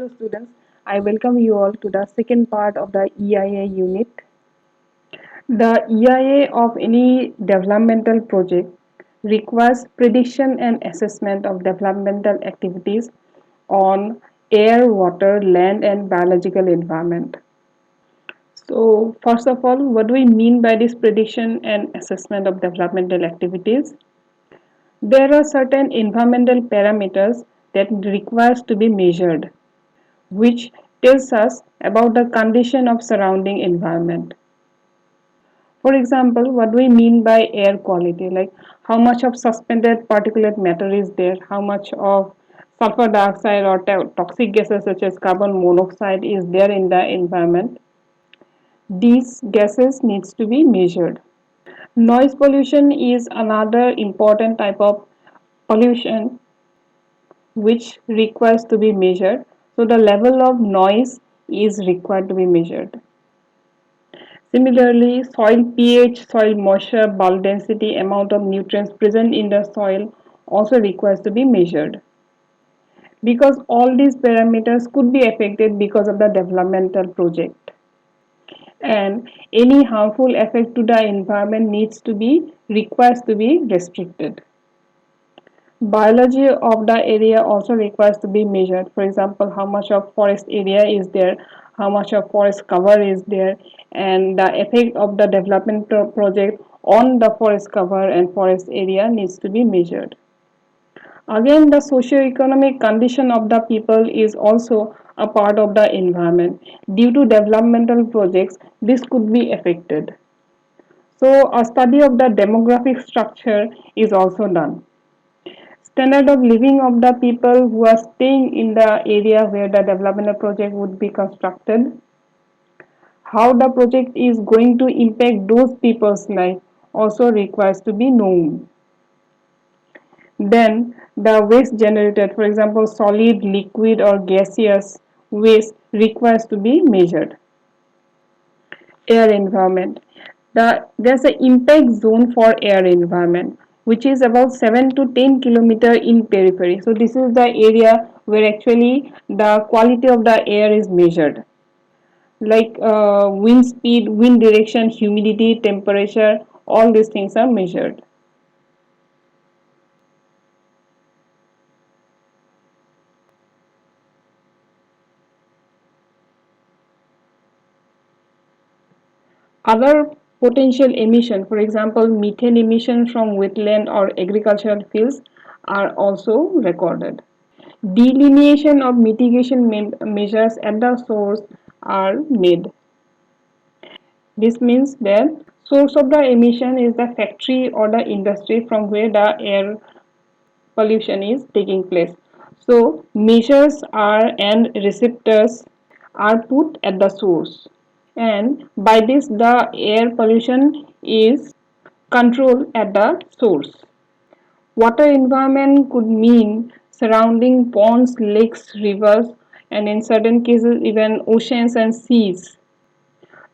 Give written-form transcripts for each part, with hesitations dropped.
Hello students, I welcome you all to the second part of the EIA unit. The EIA of any developmental project requires prediction and assessment of developmental activities on air, water, land and biological environment. So first of all, what do we mean by this prediction and assessment of developmental activities? There are certain environmental parameters that requires to be measured, which tells us about the condition of surrounding environment. For example, what do we mean by air quality? Like how much of suspended particulate matter is there, how much of sulfur dioxide or toxic gases such as carbon monoxide is there in the environment. These gases needs to be measured. Noise pollution is another important type of pollution which requires to be measured. So the level of noise is required to be measured. Similarly, soil pH, soil moisture, bulk density, amount of nutrients present in the soil also requires to be measured. Because all these parameters could be affected because of the developmental project. And any harmful effect to the environment requires to be restricted. Biology of the area also requires to be measured. For example, how much of forest area is there, how much of forest cover is there, and the effect of the development project on the forest cover and forest area needs to be measured. Again, the socio-economic condition of the people is also a part of the environment. Due to developmental projects, this could be affected. So, a study of the demographic structure is also done. Standard of living of the people who are staying in the area where the developmental project would be constructed, how the project is going to impact those people's life also requires to be known. Then the waste generated, for example solid, liquid or gaseous waste, requires to be measured. Air environment, there's an impact zone for air environment which is about 7 to 10 kilometer in periphery. So this is the area where actually the quality of the air is measured, like wind speed, wind direction, humidity, temperature, all these things are measured. Other potential emission, for example methane emission from wetland or agricultural fields, are also recorded. Delineation of mitigation measures at the source are made. This means that source of the emission is the factory or the industry from where the air pollution is taking place. So measures are and receptors are put at the source, and by this the air pollution is controlled at the source. Water environment could mean surrounding ponds, lakes, rivers, and in certain cases even oceans and seas.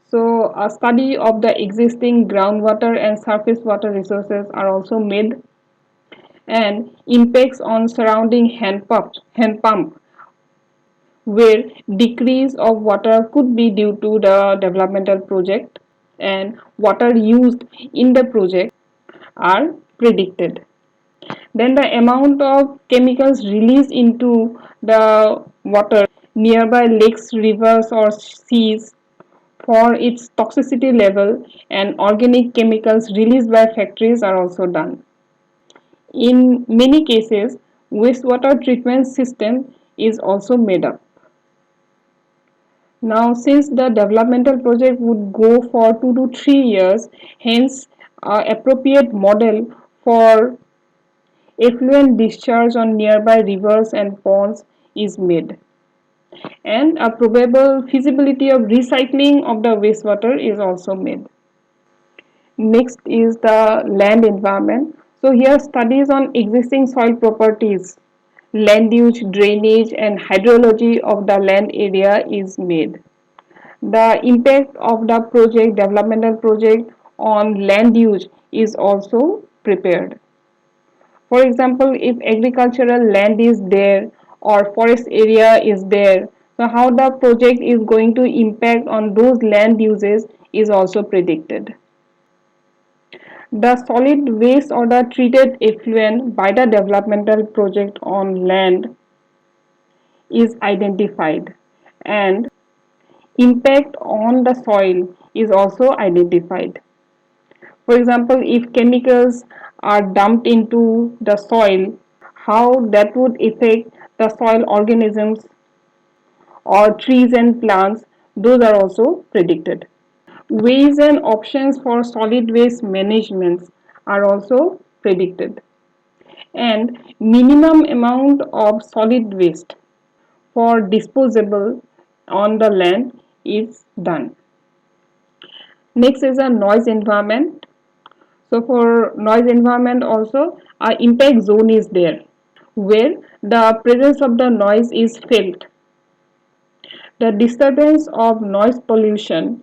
So a study of the existing groundwater and surface water resources are also made, and impacts on surrounding hand pump where decrease of water could be due to the developmental project, and water used in the project are predicted. Then the amount of chemicals released into the water nearby lakes, rivers or seas for its toxicity level, and organic chemicals released by factories are also done. In many cases, wastewater treatment system is also made up. Now, since the developmental project would go for 2 to 3 years, hence appropriate model for effluent discharge on nearby rivers and ponds is made, and a probable feasibility of recycling of the wastewater is also made. Next is the land environment. So here studies on existing soil properties, land use, drainage and hydrology of the land area is made. The impact of the project, developmental project on land use is also prepared. For example, if agricultural land is there or forest area is there, So how the project is going to impact on those land uses is also predicted. The solid waste or the treated effluent by the developmental project on land is identified, and impact on the soil is also identified. For example, if chemicals are dumped into the soil, how that would affect the soil organisms or trees and plants, those are also predicted. Ways and options for solid waste management are also predicted. And minimum amount of solid waste for disposable on the land is done. Next is a noise environment. So for noise environment also, a impact zone is there where the presence of the noise is felt. The disturbance of noise pollution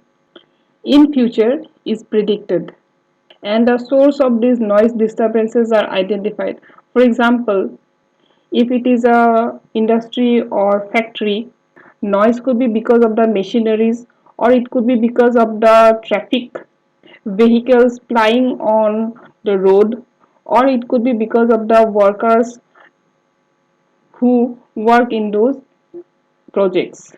in future is predicted, and the source of these noise disturbances are identified. For example, if it is a industry or factory, noise could be because of the machineries, or it could be because of the traffic, vehicles plying on the road, or it could be because of the workers who work in those projects.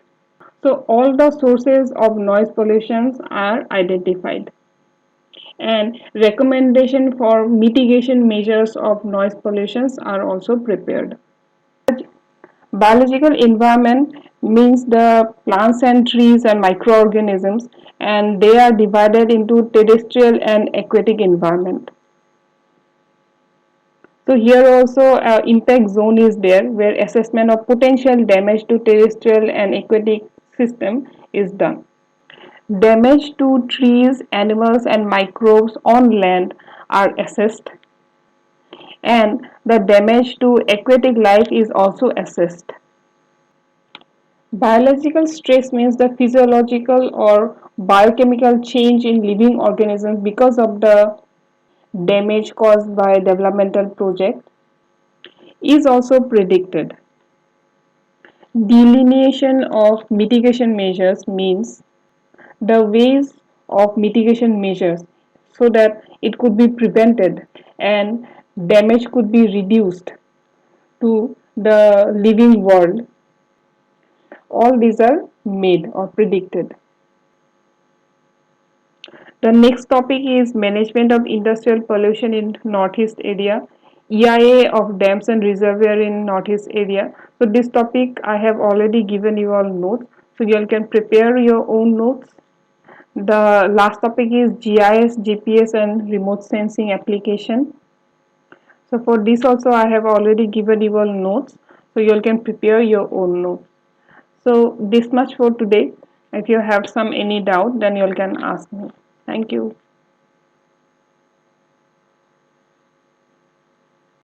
So all the sources of noise pollution are identified, and recommendation for mitigation measures of noise pollutions are also prepared. Biological environment means the plants and trees and microorganisms, and they are divided into terrestrial and aquatic environment. So here also impact zone is there where assessment of potential damage to terrestrial and aquatic system is done. Damage to trees, animals and microbes on land are assessed, and the damage to aquatic life is also assessed. Biological stress means the physiological or biochemical change in living organisms because of the damage caused by developmental project is also predicted. Delineation of mitigation measures means the ways of mitigation measures so that it could be prevented and damage could be reduced to the living world. All these are made or predicted. The next topic is management of industrial pollution in Northeast area, EIA of dams and reservoir in Northeast area. So this topic I have already given you all notes. So you all can prepare your own notes. The last topic is GIS, GPS and remote sensing application. So for this also I have already given you all notes. So you all can prepare your own notes. So this much for today. If you have some any doubt, then you all can ask me. Thank you.